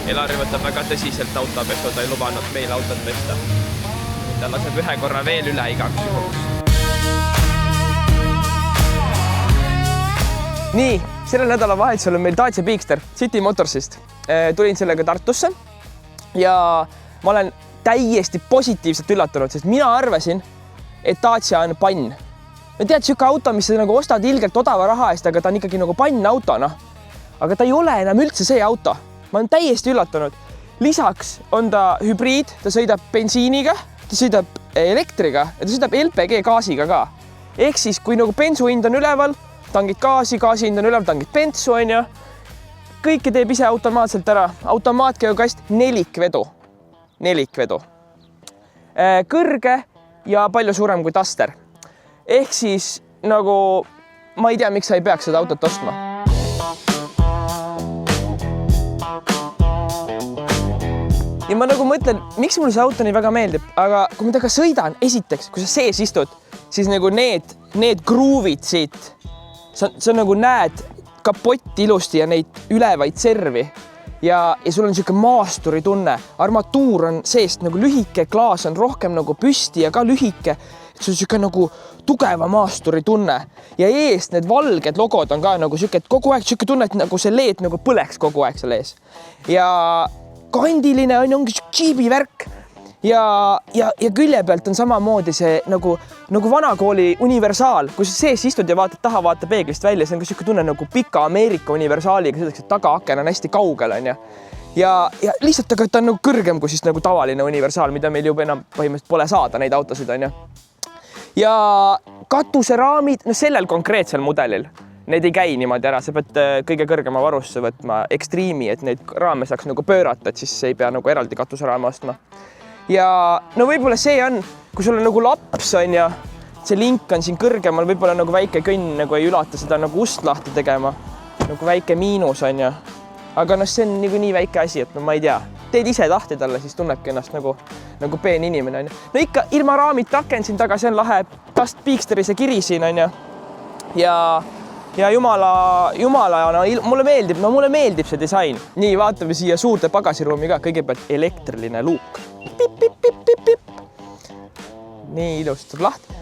Elari võtab väga tõsiselt autopesu, ta ei lubanud meil autot pesta. Ta laseb ühe korra veel üle igaks juhuks. Nii, sellel nädalavahetusel on meil Dacia Bigster City Motorsist. Tulin sellega Tartusse ja ma olen täiesti positiivselt üllatunud, sest mina arvasin, et Dacia on pann. No tead, siuke auto, mis sa nagu ostad ilgelt odava raha eest, aga ta on ikkagi nagu pann auto, noh. Aga ta ei ole enam üldse see auto. Ma olen täiesti üllatunud. Lisaks on ta hübriid, ta sõidab bensiiniga, ta sõidab elektriga ja ta sõidab LPG gaasiga ka. Ehk siis, kui nagu bensuhind on üleval, tangid gaasi hind on üleval, tangid bensu, on ju. Kõike teeb ise automaatselt ära. Automaatkäigukast nelikvedu. Kõrge ja palju suurem kui Duster. Ehk siis nagu ma ei tea, miks sa ei peaks seda autot ostma. Ja ma nagu mõtlen, miks mulle see auto nii väga meeldib, aga kui ma temaga sõidan, esiteks, kui sa sees istud, siis nagu need gruuvid siit, sa nagu näed kapotti ilusti ja neid ülevaid servi. Ja sul on siuke maasturi tunne. Armatuur on seest nagu lühike, klaas on rohkem nagu püsti ja ka lühike. Sul on siuke nagu tugeva maasturi tunne. Ja eest need valged logod on ka nagu siuke, et kogu aeg siuke tunne, et nagu see leed nagu põleks kogu aeg seal ees. Ja kandiline ongi džiibi värk. Ja külje pealt on samamoodi see nagu vanakooli universaal, kui sa sees istud ja vaatad taha, vaata peeglist välja, see on ka siuke tunne nagu pika Ameerika universaaliga, selleks, et tagaaken on hästi kaugel, on ju. Ja lihtsalt aga ta on nagu kõrgem kui siis nagu tavaline universaal, mida meil juba enam põhimõtteliselt pole saada neid autosid, on ju. Ja katuseraamid, no sellel konkreetsel mudelil, need ei käi niimoodi ära, sa pead kõige kõrgema varusse võtma Extreme'i, et neid raame saaks nagu pöörata, et siis ei pea nagu eraldi katuseraame ostma. Ja no võib-olla see on, kui sul on nagu laps on ja see link on siin kõrgemal, võib-olla nagu väike kõnn nagu ei ülata seda nagu ust lahti tegema, nagu väike miinus on ja. Aga no see on nii väike asi, et no ma ei tea. Teed ise tahti talle, siis tunnebki ennast nagu peen inimene on ja. No ikka ilma raamid taken siin taga, see on lahe Bigsteri see kiri siin on ja. Ja jumala, no mulle meeldib see disain. Nii, vaatame siia suurde pagasiruumi ka, kõigepealt elektriline luuk. Nii ilustab lahti.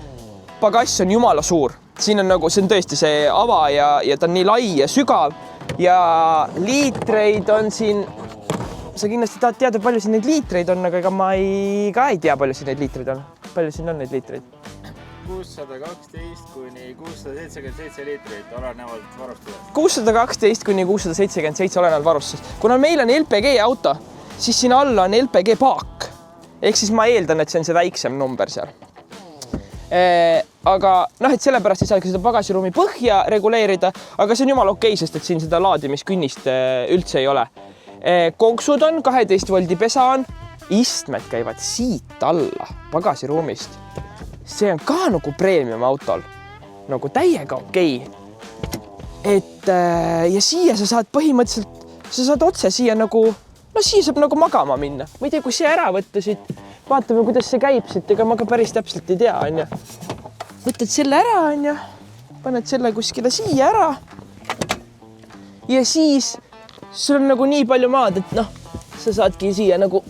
Pagass on jumala suur. Siin on nagu, see on tõesti see ava ja ta on nii lai ja sügav ja liitreid on siin, sa kindlasti tahad teada, palju siin neid liitreid on, aga ma ei tea, palju siin neid liitreid on. Palju siin on neid liitreid? 612 kuni 677 liitrit olenevalt varustusest. 612 kuni 677 olenevalt varustusest. Kuna meil on LPG auto, siis siin alla on LPG paak. Ehk siis ma eeldan, et see on see väiksem number seal. Aga noh, et sellepärast ei saa seda pagasiruumi põhja reguleerida, aga see on jumala okei, sest et siin seda laadimiskünnist üldse ei ole. Konksud on, 12 voldi pesa on, istmed käivad siit alla pagasiruumist. See on ka nagu premium autol, nagu täiega okei. Ja siia sa saad põhimõtteliselt, sa saad otse siia nagu, no siia saab nagu magama minna. Ma ei tea, kui see ära võtta siit, vaatame, kuidas see käib siit, ega ma ka päris täpselt ei tea, on ju. Võtad selle ära, on ju, paned selle kuskile siia ära. Ja siis sul on nagu nii palju maad, et noh, sa saadki siia nagu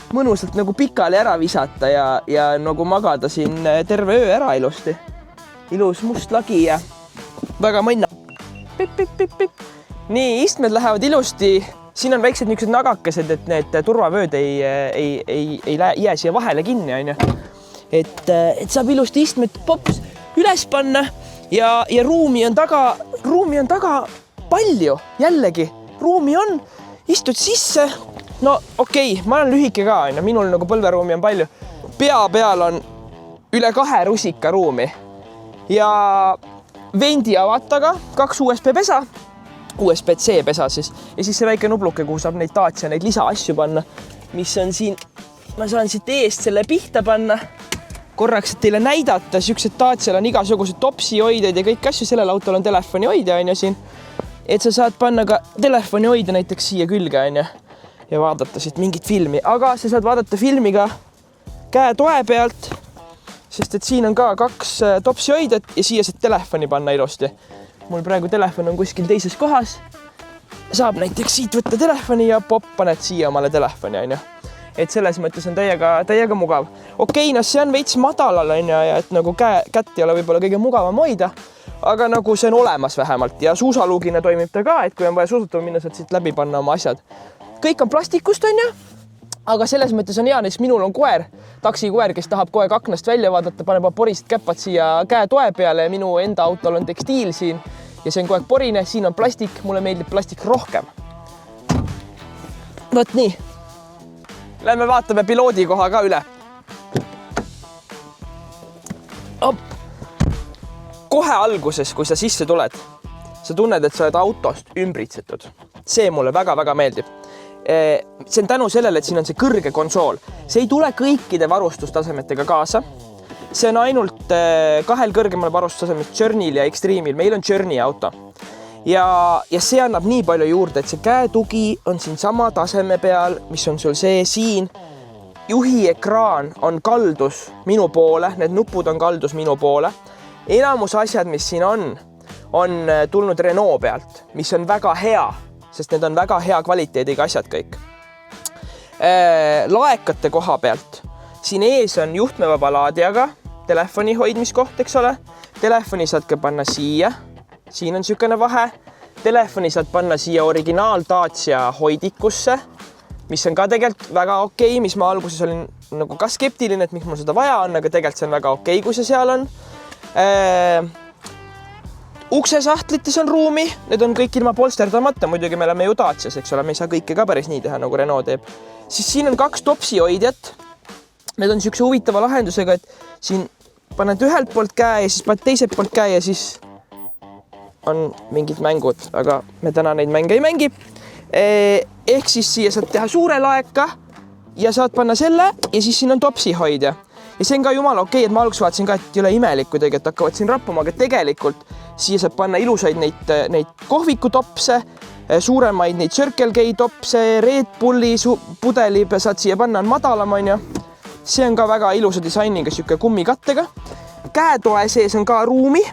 mõnusalt nagu pikali ära visata ja nagu magada siin terve öö ära ilusti. Ilus must lagi ja väga mõnna. Nii, istmed lähevad ilusti. Siin on väiksed niisugused nagakesed, et need turvavööd ei jää siia vahele kinni, on ju. Et saab ilusti istmed pops üles panna ja ruumi on taga palju, jällegi. Ruumi on, istud sisse. No okei, ma olen lühike ka, minul nagu põlveruumi on palju. Pea peal on üle 2 rusika ruumi ja vendi avataga 2 USB pesa, USB-C pesa siis ja siis see väike nubluke, kuhu saab neid Dacia, neid lisaasju panna, mis on siin, ma saan siit eest selle pihta panna korraks, et teile näidata, siuksed Dacial on igasugused topsihoidjad ja kõik asju, sellel autol on telefonihoidja on ju siin, et sa saad panna ka telefonihoidja näiteks siia külge on ju. Ja vaadata siit mingit filmi, aga sa saad vaadata filmi ka käe toe pealt, sest et siin on ka 2 topsihoidjat ja siia saad telefoni panna ilusti. Mul praegu telefon on kuskil teises kohas saab näiteks siit võtta telefoni ja popp, paned siia omale telefoni, on ju. Et selles mõttes on täiega mugav. Okei, no see on veits madalal, on ju, ja et nagu kätt ei ole võib-olla kõige mugavam hoida, aga nagu see on olemas vähemalt ja suusaluugina toimib ta ka, et kui on vaja suusatama minna, saad siit läbi panna oma asjad. Kõik on plastikust, on ju, aga selles mõttes on hea, näiteks minul on koer, taksikoer, kes tahab kogu aeg aknast välja vaadata, paneb porised käpad siia käetoe peale ja minu enda autol on tekstiil siin ja see on kogu aeg porine, siin on plastik, mulle meeldib plastik rohkem. Võt nii. Lähme vaatame piloodi koha ka üle. Kohe alguses, kui sa sisse tuled, sa tunned, et sa oled autost ümbritsetud. See mulle väga-väga meeldib. See on tänu sellele, et siin on see kõrge konsool. See ei tule kõikide varustustasemetega kaasa. See on ainult 2 kõrgemal varustustasemest Journey'l ja Extreme'il. Meil on Journey auto. Ja see annab nii palju juurde, et see käetugi on siin sama taseme peal, mis on sul see siin. Juhi ekraan on kaldus minu poole, need nupud on kaldus minu poole. Enamus asjad, mis siin on tulnud Renault pealt, mis on väga hea, sest need on väga hea kvaliteediga asjad kõik. Laekate koha pealt. Siin ees on juhtmevaba laadijaga telefoni hoidmiskoht, eks ole. Telefoni saad ka panna siia. Siin on sükene vahe. Telefoni saad panna siia originaal Dacia hoidikusse, mis on ka tegelikult väga okei, mis ma alguses olin nagu ka skeptiline, et miks mul seda vaja on, aga tegelikult see on väga okei, kui see seal on. Uksesahtlites on ruumi, need on kõik ilma polsterdamata, muidugi me oleme ju Dacias, eks ole, me ei saa kõike ka päris nii teha, nagu Renault teeb. Siis siin on 2 topsi hoidjat. Need on siukse huvitava lahendusega, et siin paned ühelt poolt käe ja siis paned teiselt poolt käe ja siis on mingid mängud, aga me täna neid mänge ei mängi. Ehk siis siia saad teha suure laeka ja saad panna selle ja siis siin on topsi hoidja. Ja see on ka jumala okei, et ma alguses vaatasin ka, et ei ole imelik kuidagi, et hakkavad siin rappuma, aga tegelikult siia saab panna ilusaid neid kohvikutopse, suuremaid neid Circle K topse, Red Bulli pudeli saad siia panna, on madalam, on ju. See on ka väga ilusa disainiga siuke kummikattega. Käetoe sees on ka ruumi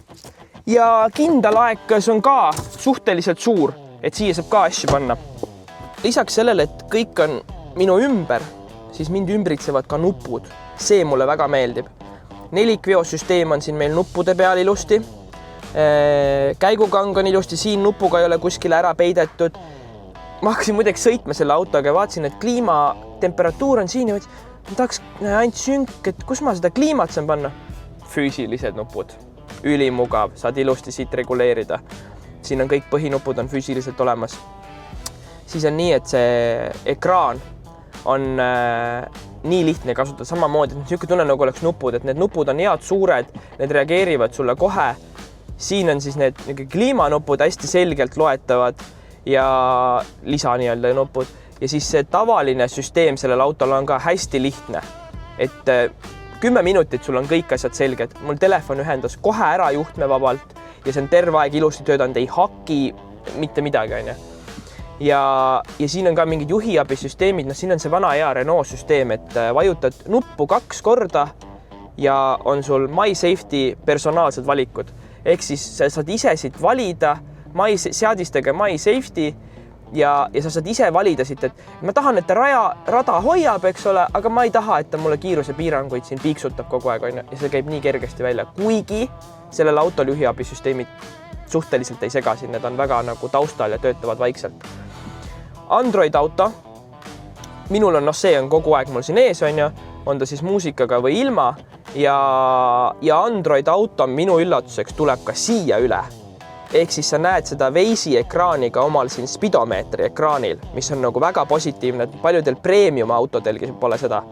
ja kindalaekas on ka suhteliselt suur, et siia saab ka asju panna. Lisaks sellele, et kõik on minu ümber, siis mind ümbritsevad ka nupud. See mulle väga meeldib. 4-veosüsteem on siin meil nuppude peal ilusti. Käigukang on ilusti, siin nupuga ei ole kuskile ära peidetud. Ma hakkasin muideks sõitma selle autoga ja vaatasin, et kliimatemperatuur on siin ja ma tahaks ainult sünk, et kus ma seda kliimat saan panna? Füüsilised nupud. Ülimugav, saad ilusti siit reguleerida. Siin on kõik põhinupud on füüsiliselt olemas. Siis on nii, et see ekraan on nii lihtne kasutada samamoodi, et niisugune tunne nagu oleks nupud, et need nupud on head suured, need reageerivad sulle kohe. Siin on siis need kliimanupud hästi selgelt loetavad ja lisa nii-öelda nupud. Ja siis see tavaline süsteem sellel autol on ka hästi lihtne, et 10 minutit sul on kõik asjad selged. Mul telefon ühendas kohe ära juhtmevabalt ja see on terve aeg ilusti töötanud, ei haki mitte midagi, on ju. Ja siin on ka mingid juhiabisüsteemid, siin on see vana hea Renault süsteem, et vajutad nuppu 2 korda ja on sul MySafety personaalsed valikud. Ehk siis sa saad ise siit valida, seadistage MySafety ja sa saad ise valida siit, et ma tahan, et ta rada hoiab, eks ole, aga ma ei taha, et ta mulle kiirusepiiranguid siin piiksutab kogu aeg, on ju, ja see käib nii kergesti välja, kuigi sellel autol juhiabisüsteemid suhteliselt ei sega siin, need on väga nagu taustal ja töötavad vaikselt. Android auto, minul on, see on kogu aeg mul siin ees, on ta siis muusikaga või ilma ja Android auto minu üllatuseks tuleb ka siia üle. Ehk siis sa näed seda Waze'i ekraaniga omal siin spidomeetri ekraanil, mis on nagu väga positiivne, et paljudel premium autodelgi pole seda.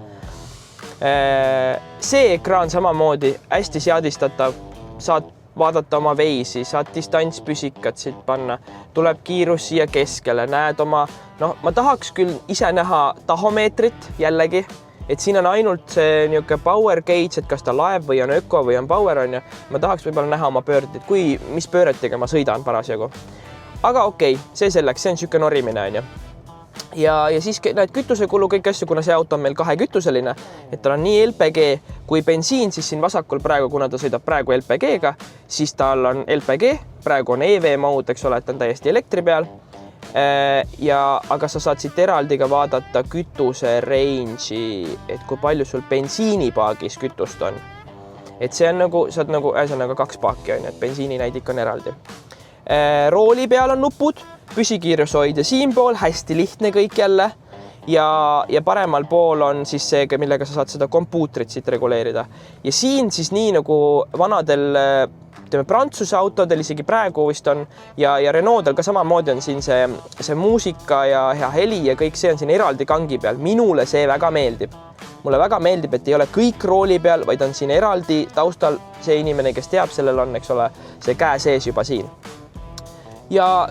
See ekraan samamoodi hästi seadistatav, saad vaadata oma Waze'i, saad distantspüsikat siit panna, tuleb kiirus siia keskele, näed oma, ma tahaks küll ise näha tahomeetrit jällegi, et siin on ainult see niisugune power gauge, et kas ta laev või on öko või on power, on ju. Ma tahaks võib-olla näha oma pöördid, mis pööretega ma sõidan parasjagu. Aga okei, see selleks, see on niisugune norimine, on ju. Ja siis näed kütusekulu kõik asju, kuna see auto on meil 2-kütuseline, et tal on nii LPG kui bensiin, siis siin vasakul praegu, kuna ta sõidab praegu LPG-ga, siis tal on LPG, praegu on EV mode, eks ole, et on täiesti elektri peal. Aga sa saad siit eraldi ka vaadata kütuse range'i, et kui palju sul bensiinipaagis kütust on. Et see on nagu, saad nagu, ühesõnaga 2 paaki on, et bensiininäidik on eraldi. Rooli peal on nupud, püsikiirushoidja siinpool, hästi lihtne kõik jälle. Ja paremal pool on siis see, millega sa saad seda kompuutrit siit reguleerida. Ja siin siis nii nagu vanadel Prantsuse autodel isegi praegu vist on ja Renault'el ka samamoodi on siin see muusika ja hea heli ja kõik see on siin eraldi kangi peal. Minule see väga meeldib. Mulle väga meeldib, et ei ole kõik rooli peal, vaid on siin eraldi taustal see inimene, kes teab, sellel on, eks ole, see käe sees juba siin. Ja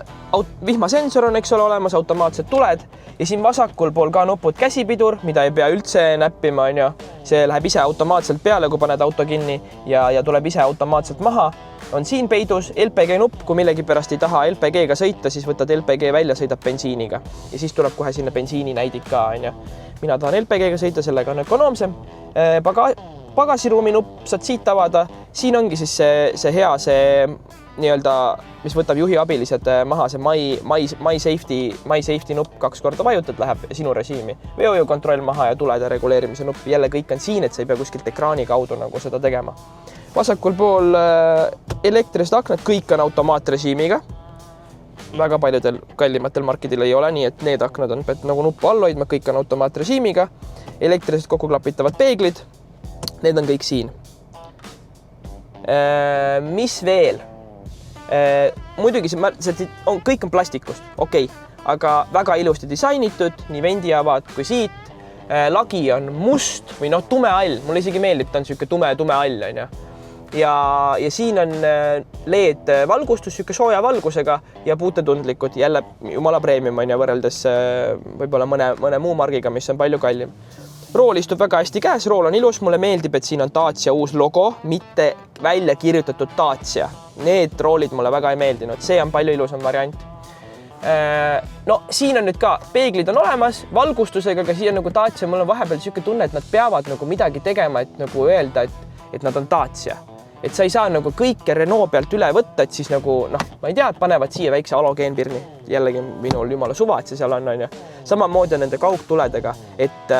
vihmasensor on, eks ole, olemas, automaatsed tuled ja siin vasakul pool ka nupud käsipidur, mida ei pea üldse näppima, on ju. See läheb ise automaatselt peale, kui paned auto kinni ja tuleb ise automaatselt maha. On siin peidus LPG nupp, kui millegi pärast ei taha LPG-ga sõita, siis võtad LPG välja, sõidab bensiiniga ja siis tuleb kohe sinna bensiininäidik ka, on ju. Mina tahan LPG-ga sõita, sellega on ökonoomsem. Pagasiruumi nupp saad siit avada. Siin ongi siis see hea, see nii-öelda, mis võtab juhi abilised maha, see My Safety nupp 2 korda vajutad, läheb sinu režiimi. Veoju kontroll maha ja tulede reguleerimise nupp. Jälle kõik on siin, et sa ei pea kuskilt ekraani kaudu nagu seda tegema. Vasakul pool elektrilised aknad, kõik on automaatrežiimiga. Väga paljudel kallimatel markidel ei ole, nii et need aknad on nagu nuppu all hoidma, kõik on automaatrežiimiga. Elektrilised kokkuklapitavad peeglid, need on kõik siin. Mis veel? Muidugi kõik on plastikust, okei, aga väga ilusti disainitud, nii vendiavad kui siit. Lagi on must või tume all, mulle isegi meeldib, ta on siuke tume all, on ju. Ja siin on LED valgustus, siuke sooja valgusega ja puutetundlikud, jälle jumala premium on ja võrreldes võib-olla mõne muu margiga, mis on palju kallim. Rool istub väga hästi käes, rool on ilus, mulle meeldib, et siin on Dacia uus logo, mitte välja kirjutatud Dacia. Need roolid mulle väga ei meeldinud, see on palju ilusam variant. No siin on nüüd ka, peeglid on olemas, valgustusega, aga siin on nagu Dacia, mul on vahepeal siuke tunne, et nad peavad nagu midagi tegema, et nagu öelda, et nad on Dacia. Et sa ei saa nagu kõike Renault pealt üle võtta, et siis nagu, ma ei tea, et panevad siia väikse halogeenpirni. Jällegi minul jumala suva, et see seal on, on ju. Samamoodi on nende kaugtuledega, et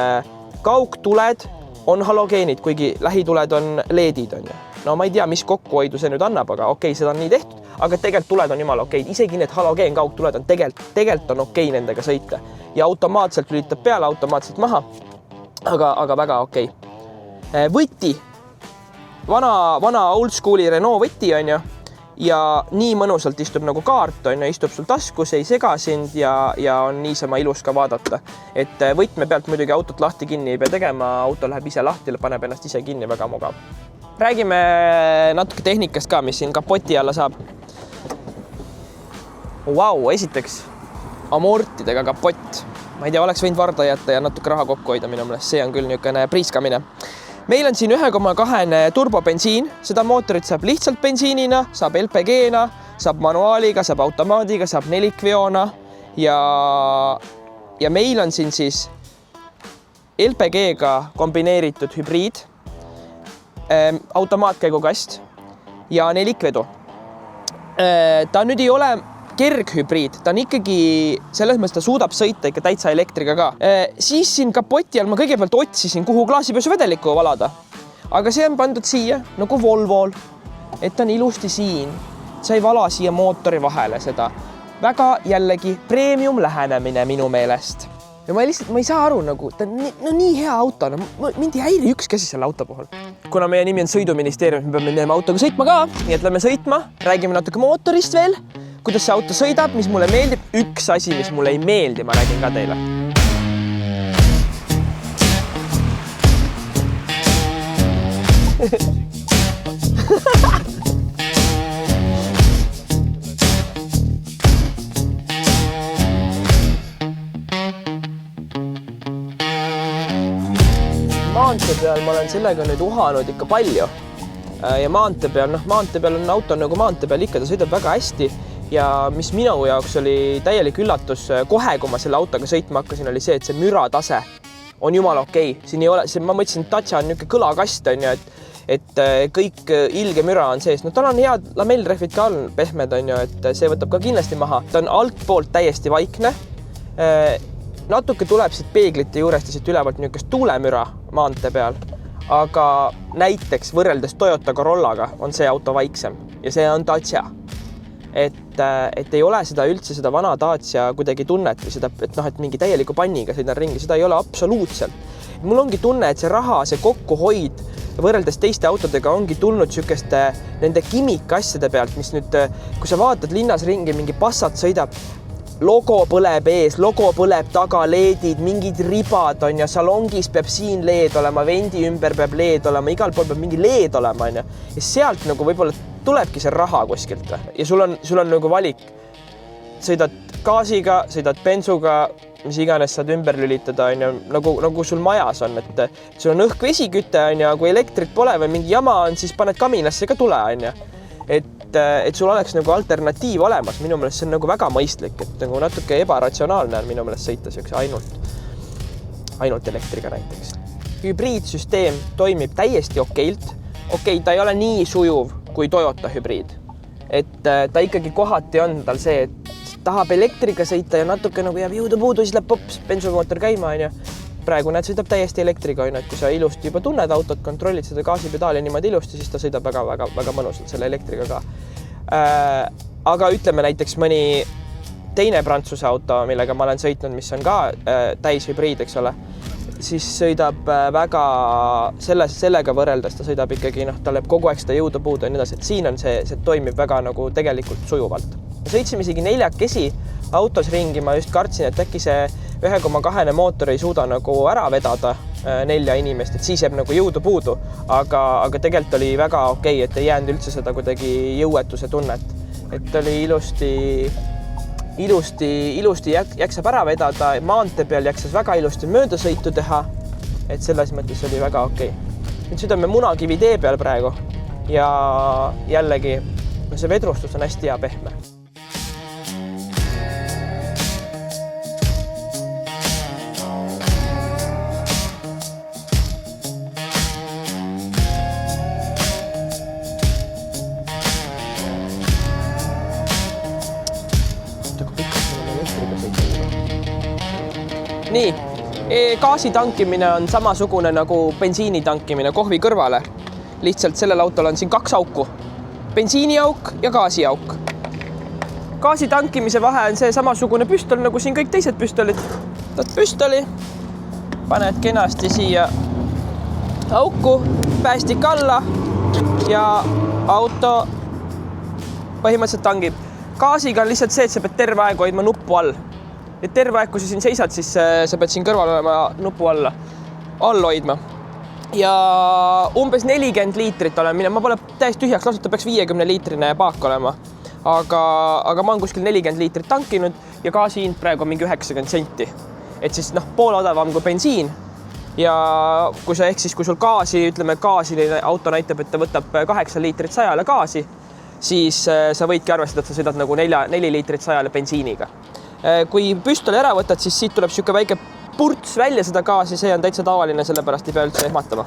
kaugtuled on halogeenid, kuigi lähituled on LED-id, on ju. No ma ei tea, mis kokkuhoidu see nüüd annab, aga okei, seda on nii tehtud, aga tegelikult tuled on jumala okei. Isegi need halogeen kaugtuled on tegelikult on okei nendega sõita ja automaatselt lülitab peale, automaatselt maha, aga väga okei. Võti, vana old schooli Renault võti on ju ja nii mõnusalt istub nagu kaart on ju, istub sul taskus, ei sega sind ja on niisama ilus ka vaadata. Et võtme pealt muidugi autot lahti kinni ei pea tegema, auto läheb ise lahti, paneb ennast ise kinni, väga mugav. Räägime natuke tehnikast ka, mis siin kapoti alla saab. Vau, esiteks amortidega kapott. Ma ei tea, oleks võinud varda jätta ja natuke raha kokku hoida minu meelest, see on küll niisugune priiskamine. Meil on siin 1,2 turbobensiin, seda mootorit saab lihtsalt bensiinina, saab LPG-na, saab manuaaliga, saab automaadiga, saab nelikveona ja meil on siin siis LPG-ga kombineeritud hübriid, automaatkäigukast ja nelikvedu. Ta nüüd ei ole kerghübriid, ta on ikkagi, selles mõttes ta suudab sõita ikka täitsa elektriga ka. Siis siin kapoti all ma kõigepealt otsisin, kuhu klaasipesuvedelikku valada. Aga see on pandud siia, nagu Volvol, et on ilusti siin. Sa ei vala siia mootori vahele seda. Väga jällegi premium lähenemine minu meelest. Ja ma ei saa aru, nagu, ta on nii hea auto, mind ei häiri ükski asi selle auto puhul. Kuna meie nimi on Sõiduministeerium, me peame minema autoga sõitma ka, nii et lähme sõitma, räägime natuke mootorist veel, kuidas see auto sõidab, mis mulle meeldib. Üks asi, mis mulle ei meeldi, ma räägin ka teile. Maantee peal ma olen sellega nüüd uhanud ikka palju. Ja maantee peal on auto nagu maantee peal ikka, ta sõidab väga hästi. Ja mis minu jaoks oli täielik üllatus kohe, kui ma selle autoga sõitma hakkasin, oli see, et see müratase on jumala okei. Siin ei ole, ma mõtlesin, et Dacia on niisugune kõlakast, on ju, et kõik ilge müra on sees. No tal on head lamellrehvid ka on pehmed, on ju, et see võtab ka kindlasti maha. Ta on altpoolt täiesti vaikne. Natuke tuleb siit peeglite juurest ja siit ülevalt niisugust tuulemüra maantee peal, aga näiteks võrreldes Toyota Corollaga on see auto vaiksem ja see on Dacia. Et ei ole seda üldse seda vana Dacia kuidagi tunnet või seda, et mingi täieliku panniga sõidan ringi, seda ei ole absoluutselt. Mul ongi tunne, et see raha, see kokkuhoid võrreldes teiste autodega ongi tulnud niisuguste nende kimikasjade pealt, mis nüüd, kui sa vaatad linnas ringi, mingi Passat sõidab, logo põleb ees, logo põleb taga, leedid, mingid ribad on ja salongis peab siin leed olema, vendi ümber peab leed olema, igal pool peab mingi leed olema, on ja. Ja sealt nagu võib-olla tulebki see raha kuskilt ja sul on nagu valik. Sõidad gaasiga, sõidad bensuga, mis iganes saad ümber lülitada, on ja, nagu sul majas on, et sul on õhk-vesiküte, on ja, kui elektrit pole või mingi jama on, siis paned kaminasse ka tule, on ja. Et sul oleks nagu alternatiiv olemas, minu meelest see on nagu väga mõistlik, et nagu natuke ebaratsionaalne on minu meelest sõita siukse ainult elektriga näiteks. Hübriidsüsteem toimib täiesti okeilt. Okei, ta ei ole nii sujuv kui Toyota hübriid. Et ta ikkagi kohati on tal see, et tahab elektriga sõita ja natuke nagu jääb jõudu puudu, siis läheb pops, bensumootor käima, on ja. Praegu näed, sõidab täiesti elektriga, on, et kui sa ilusti juba tunned autot, kontrollid seda gaasipedaali niimoodi ilusti, siis ta sõidab väga mõnusalt selle elektriga ka. Aga ütleme näiteks mõni teine Prantsuse auto, millega ma olen sõitnud, mis on ka täishübriid, eks ole, siis sõidab väga sellega võrreldes, ta sõidab ikkagi, tal jääb kogu aeg seda jõudu puudu ja nii edasi, et siin on see toimib väga nagu tegelikult sujuvalt. Sõitsime isegi 4 autos ringi, ma just kartsin, et äkki see 1,2 mootor ei suuda nagu ära vedada 4 inimest, et siis jääb nagu jõudu puudu, aga tegelikult oli väga okei, et ei jäänud üldse seda kuidagi jõuetuse tunnet, et oli ilusti jaksab ära vedada, maantee peal jaksas väga ilusti möödasõitu teha, et selles mõttes oli väga okei. Nüüd sõidame Munakivi tee peal praegu ja jällegi see vedrustus on hästi hea pehme. Nii, gaasi tankimine on samasugune nagu bensiini tankimine kohvi kõrvale. Lihtsalt sellel autol on siin 2 auku. Bensiiniauk ja gaasiauk. Gaasi tankimise vahe on see samasugune püstol nagu siin kõik teised püstolid. Võtad püstoli, paned kenasti siia auku, päästik alla ja auto põhimõtteliselt tangib. Gaasiga on lihtsalt see, et sa pead terve aeg hoidma nuppu all. Et terve aeg, kui sa siin seisad, siis sa pead siin kõrval olema nupu all hoidma. Ja umbes 40 liitrit olen mina, ma pole täiesti tühjaks lastud, ta peaks 50 liitrine paak olema. Aga ma olen kuskil 40 liitrit tankinud ja gaasi hind praegu on mingi 90 senti. Et siis pool odavam kui bensiin. Ja kui sul gaasi, ütleme gaasiline auto näitab, et ta võtab 8 liitrit 100 gaasi, siis sa võidki arvestada, et sa sõidad nagu 4 liitrit 100 bensiiniga. Kui püstoli ära võtad, siis siit tuleb siuke väike purts välja seda gaasi, see on täitsa tavaline, sellepärast ei pea üldse ehmatama.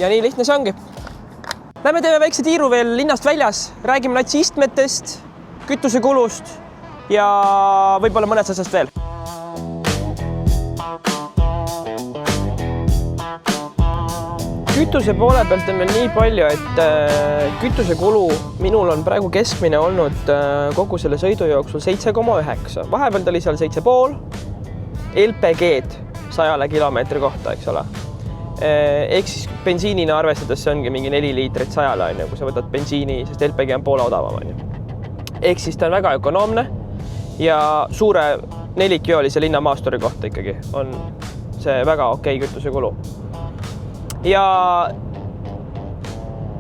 Ja nii lihtne see ongi. Lähme teeme väikse tiiru veel linnast väljas, räägime natsi istmetest, kütusekulust ja võib-olla mõned asjast veel. Kütuse poole pealt on meil nii palju, et kütusekulu minul on praegu keskmine olnud kogu selle sõidu jooksul 7,9. Vahepeal ta oli seal 7,5 LPG-d 100 kilomeetri kohta, eks ole. Ehk siis bensiinina arvestades see ongi mingi 4 liitrit 100, kui sa võtad bensiini, sest LPG on poole odavam. Ehk siis ta on väga ökonoomne ja suure 4-joolise linnamaasturi kohta ikkagi on see väga okei kütusekulu. Ja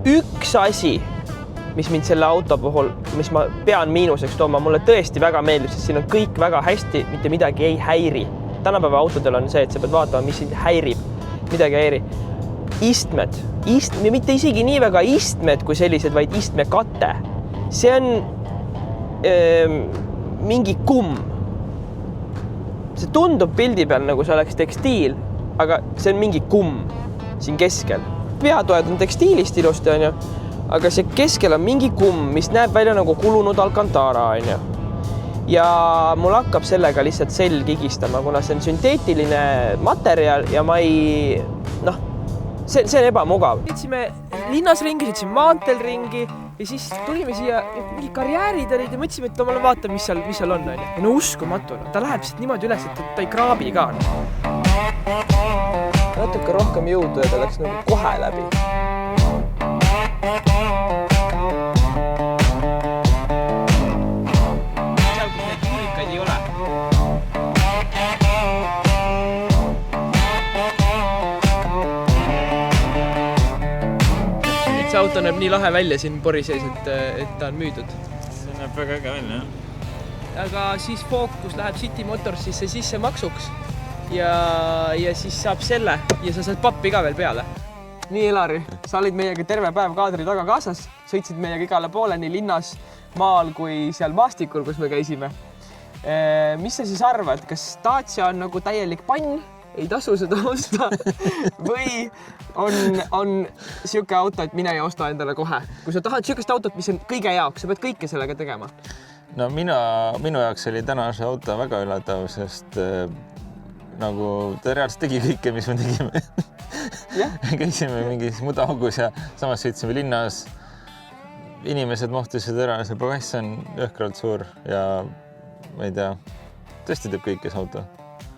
üks asi, mis mind selle auto puhul, mis ma pean miinuseks tooma, mulle tõesti väga meeldib, sest siin on kõik väga hästi, mitte midagi ei häiri. Tänapäeva autodel on see, et sa pead vaatama, mis sind häirib, midagi häiri. Istmed, mitte isegi nii väga istmed kui sellised, vaid istmekate. See on mingi kumm. See tundub pildi peal, nagu see oleks tekstiil, aga see on mingi kumm. siin keskel. Peatoed on tekstiilist ilusti, on ju, aga see keskel on mingi kumm, mis näeb välja nagu kulunud Alcantara, on ju. Ja mul hakkab sellega lihtsalt selg higistama, kuna see on sünteetiline materjal ja ma ei, see on ebamugav. Sõitsime linnas ringi, sõitsime maanteel ringi ja siis tulime siia, mingi karjäärid olid ja mõtlesime, et ma vaatan, mis seal on. Ja no uskumatu, ta läheb siit niimoodi üles, et ta ei kraabi ka. Natuke rohkem jõudu ja ta läks nagu kohe läbi. Seal, kus neid tuulikaid ei ole. See auto näeb nii lahe välja siin pori sees, et ta on müüdud. See näeb väga äge välja, jah. Aga siis Focus läheb City Motorsisse sisse maksuks ja siis saab selle ja sa saad pappi ka veel peale. Nii, Elari, sa olid meiega terve päev kaadri taga kaasas, sõitsid meiega igale poole nii linnas, maal kui seal maastikul, kus me käisime. Mis sa siis arvad, kas Dacia on nagu täielik pann? Ei tasu seda osta või on siuke auto, et mine ja osta endale kohe. Kui sa tahad siukest autot, mis on kõige jaoks, sa pead kõike sellega tegema. No minu jaoks oli täna see auto väga üllatav, sest nagu ta reaalselt tegi kõike, mis me tegime. Käisime mingis mudaaugus ja samas sõitsime linnas. Inimesed mohtusid ära, see bagass on jõhkralt suur ja ma ei tea, tõesti teeb kõike see auto.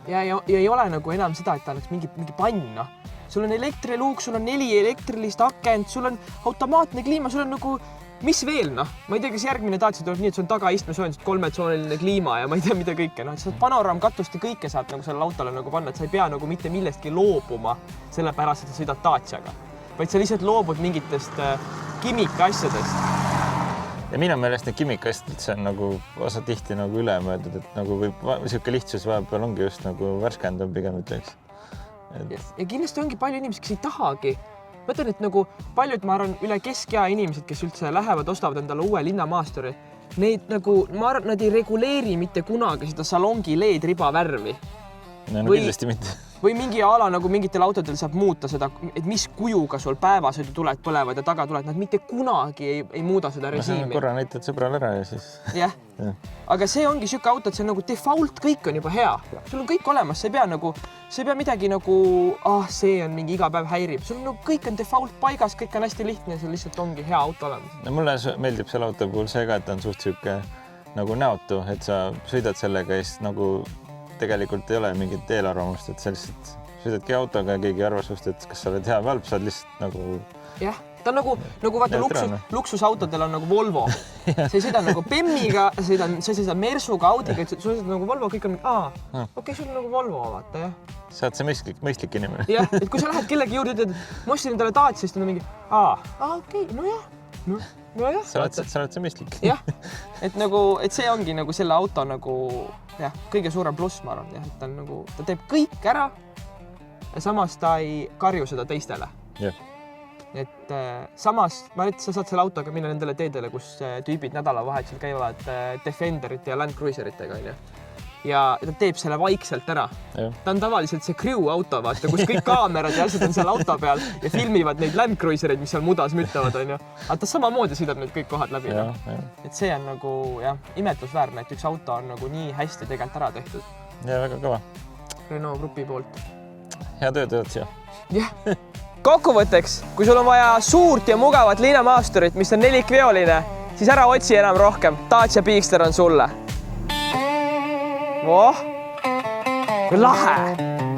Ja ei ole nagu enam seda, et ta oleks mingi panna. Sul on elektriluuk, sul on 4 elektrilist akent, sul on automaatne kliima, sul on nagu, mis veel, Ma ei tea, kas järgmine Dacia tuleb nii, et sul on tagaistmesoojendatud 3-tsooniline kliima ja ma ei tea, mida kõike. Sa panoraamkatust ja kõike saad nagu sellele autole nagu panna, et sa ei pea nagu mitte millestki loobuma sellepärast, et sa sõidad Daciaga. Vaid sa lihtsalt loobud mingitest kimikaasjadest. Ja minu meelest need kimikastid, see on nagu osa tihti nagu ülemöödud, et nagu võib siuke lihtsus vahepeal ongi just nagu värskendav pigem ütleks. Ja kindlasti ongi palju inimesed, kes ei tahagi. Ma ütlen, et nagu paljud, ma arvan, üle keskea inimesed, kes üldse lähevad, ostavad endale uue linnamaasturi, neid nagu, ma arvan, nad ei reguleeri mitte kunagi seda salongi LED-riba värvi. No kindlasti mitte. Või mingi ala nagu mingitel autodel saab muuta seda, et mis kujuga sul päevasõidu tuled põlevad ja taga tuled, nad mitte kunagi ei muuda seda režiimi. Korra näitad sõbrale ära ja siis... Jah. Aga see ongi siuke auto, et see on nagu default, kõik on juba hea. Sul on kõik olemas, sa ei pea midagi nagu, see on mingi iga päev häirib. Sul on nagu kõik on default paigas, kõik on hästi lihtne ja sul lihtsalt ongi hea auto olemas. No mulle meeldib selle auto puhul see ka, et ta on suht siuke nagu näotu, et sa sõidad sellega ja siis nagu tegelikult ei ole mingit eelarvamust, et sa lihtsalt sõidadki autoga ja keegi arva sust, et kas sa oled hea või halb, sa oled lihtsalt nagu... Jah, ta on nagu vaata luksusautodel on nagu Volvo. Sa ei sõida nagu Bemmiga, sa sõidad Mersuga, Audiga, sa sõidad nagu Volvo, kõik on okei, sul on nagu Volvo, vaata, jah. Sa oled see mõistlik inimene. Jah, et kui sa lähed kellegi juurde, ütled, et ma ostsin endale Dacia, siis ta on mingi, okei, nojah. Sa oled see mõistlik. Jah, et see ongi nagu selle auto nagu kõige suurem pluss, ma arvan, et ta on nagu, ta teeb kõik ära ja samas ta ei karju seda teistele. Et samas, ma arvan, et sa saad selle autoga minna nendele teedele, kus tüübid nädalavahetusel käivad Defenderite ja Land Cruiseritega, ja ta teeb selle vaikselt ära. Ta on tavaliselt see crew auto, vaata, kus kõik kaamerad ja asjad on seal auto peal ja filmivad neid Land Cruisereid, mis seal mudas müttavad, on ju. Aga ta samamoodi sõidab need kõik kohad läbi. Et see on nagu, imetlusväärne, et üks auto on nagu nii hästi tegelikult ära tehtud. Ja väga kõva. Renault Grupi poolt. Hea tööd siia. Jah. Kokkuvõtteks, kui sul on vaja suurt ja mugavat linnamaasturit, mis on nelikveoline, siis ära otsi enam rohkem. Dacia Bigster on sulle. Voh, kui lahe!